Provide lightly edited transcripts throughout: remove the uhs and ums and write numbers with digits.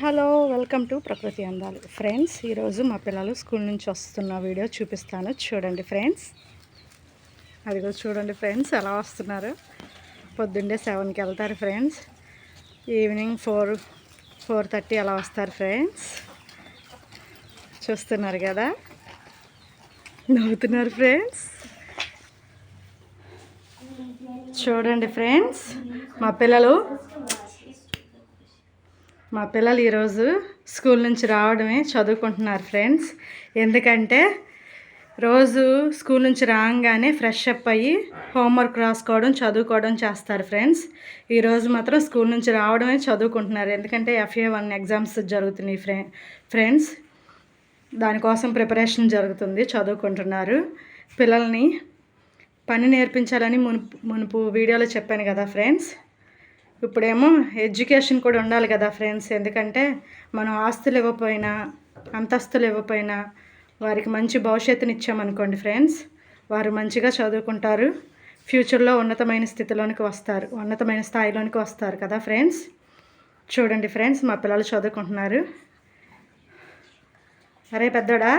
Hello welcome to ప్రకృతి అందాలు friends. ఈరోజు మా పిల్లలు స్కూల్ నుంచి వస్తున్న వీడియో చూపిస్తాను, చూడండి ఫ్రెండ్స్. అదిగో చూడండి ఫ్రెండ్స్ ఎలా వస్తున్నారు. పొద్దున్నే 7కి వెళ్తారు ఫ్రెండ్స్, ఈవినింగ్ 4:30 అలా వస్తారు ఫ్రెండ్స్. చూస్తున్నారు కదా, నవ్వుతున్నారు ఫ్రెండ్స్. చూడండి ఫ్రెండ్స్, మా పిల్లలు ఈరోజు స్కూల్ నుంచి రావడమే చదువుకుంటున్నారు ఫ్రెండ్స్. ఎందుకంటే రోజు స్కూల్ నుంచి రాగానే ఫ్రెష్ అప్ అయ్యి హోంవర్క్ రాసుకోవడం, చదువుకోవడం చేస్తారు ఫ్రెండ్స్. ఈరోజు మాత్రం స్కూల్ నుంచి రావడమే చదువుకుంటున్నారు. ఎందుకంటే FA1 ఎగ్జామ్స్ జరుగుతున్నాయి ఫ్రెండ్స్. దానికోసం ప్రిపరేషన్ జరుగుతుంది, చదువుకుంటున్నారు. పిల్లల్ని పని నేర్పించాలని మునుపు వీడియోలో చెప్పాను కదా ఫ్రెండ్స్. ఇప్పుడేమో ఎడ్యుకేషన్ కూడా ఉండాలి కదా ఫ్రెండ్స్. ఎందుకంటే మనం ఆస్తులు ఇవ్వకపోయినా, అంతస్తులు ఇవ్వకపోయినా వారికి మంచి భవిష్యత్తుని ఇచ్చామనుకోండి ఫ్రెండ్స్, వారు మంచిగా చదువుకుంటారు, ఫ్యూచర్లో ఉన్నతమైన స్థాయిలోనికి వస్తారు కదా ఫ్రెండ్స్. చూడండి ఫ్రెండ్స్, మా పిల్లలు చదువుకుంటున్నారు. అరే పెద్దోడా,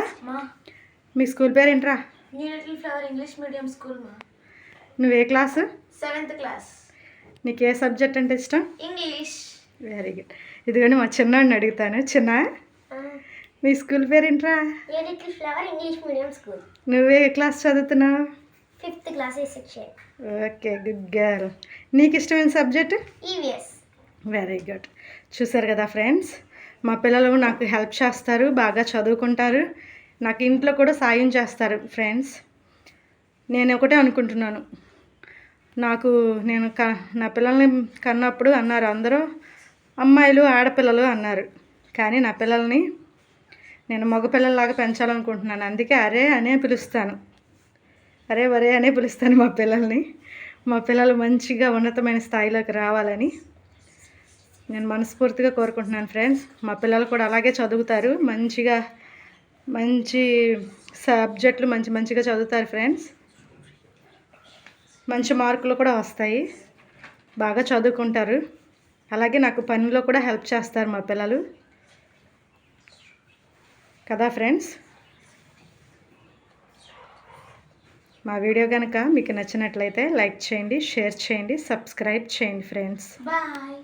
మీ స్కూల్ పేరు ఏంట్రా? New little flower English medium school మా. నువ్వే క్లాసు? 7th class. నీకు ఏ సబ్జెక్ట్ అంటే ఇష్టం? ఇంగ్లీష్. Very good. ఇదిగోండి మా చిన్నవాడిని అడుగుతాను. చిన్న, మీ స్కూల్ పేరు ఏంట్రా? New little flower English medium school. నువ్వే క్లాస్ చదువుతున్నావు? 5th class section. Okay, good girl. నీకు ఇష్టమైన సబ్జెక్ట్? EVS. Very good. చూసారు కదా ఫ్రెండ్స్, మా పిల్లలు నాకు హెల్ప్ చేస్తారు, బాగా చదువుకుంటారు, నాకు ఇంట్లో కూడా సాయం చేస్తారు ఫ్రెండ్స్. నేను ఒకటే అనుకుంటున్నాను, నేను నా పిల్లల్ని కన్నప్పుడు అన్నారు అందరూ అమ్మాయిలు ఆడపిల్లలు అన్నారు, కానీ నా పిల్లల్ని నేను మగపిల్లల్లాగా పెంచాలనుకుంటున్నాను. అందుకే అరే అనే పిలుస్తాను, అరే వరే అనే పిలుస్తాను మా పిల్లల్ని. మా పిల్లలు మంచిగా ఉన్నతమైన స్థాయిలోకి రావాలని నేను మనస్ఫూర్తిగా కోరుకుంటున్నాను ఫ్రెండ్స్. మా పిల్లలు కూడా అలాగే చదువుతారు, మంచి సబ్జెక్టులు మంచిగా చదువుతారు ఫ్రెండ్స్. మంచి మార్కులు కూడా వస్తాయి, బాగా చదువుకుంటారు. అలాగే నాకు పనిలో కూడా హెల్ప్ చేస్తారు మా పిల్లలు కదా ఫ్రెండ్స్. మా వీడియో కనుక మీకు నచ్చినట్లయితే లైక్ చేయండి, షేర్ చేయండి, సబ్స్క్రైబ్ చేయండి ఫ్రెండ్స్. బాయ్.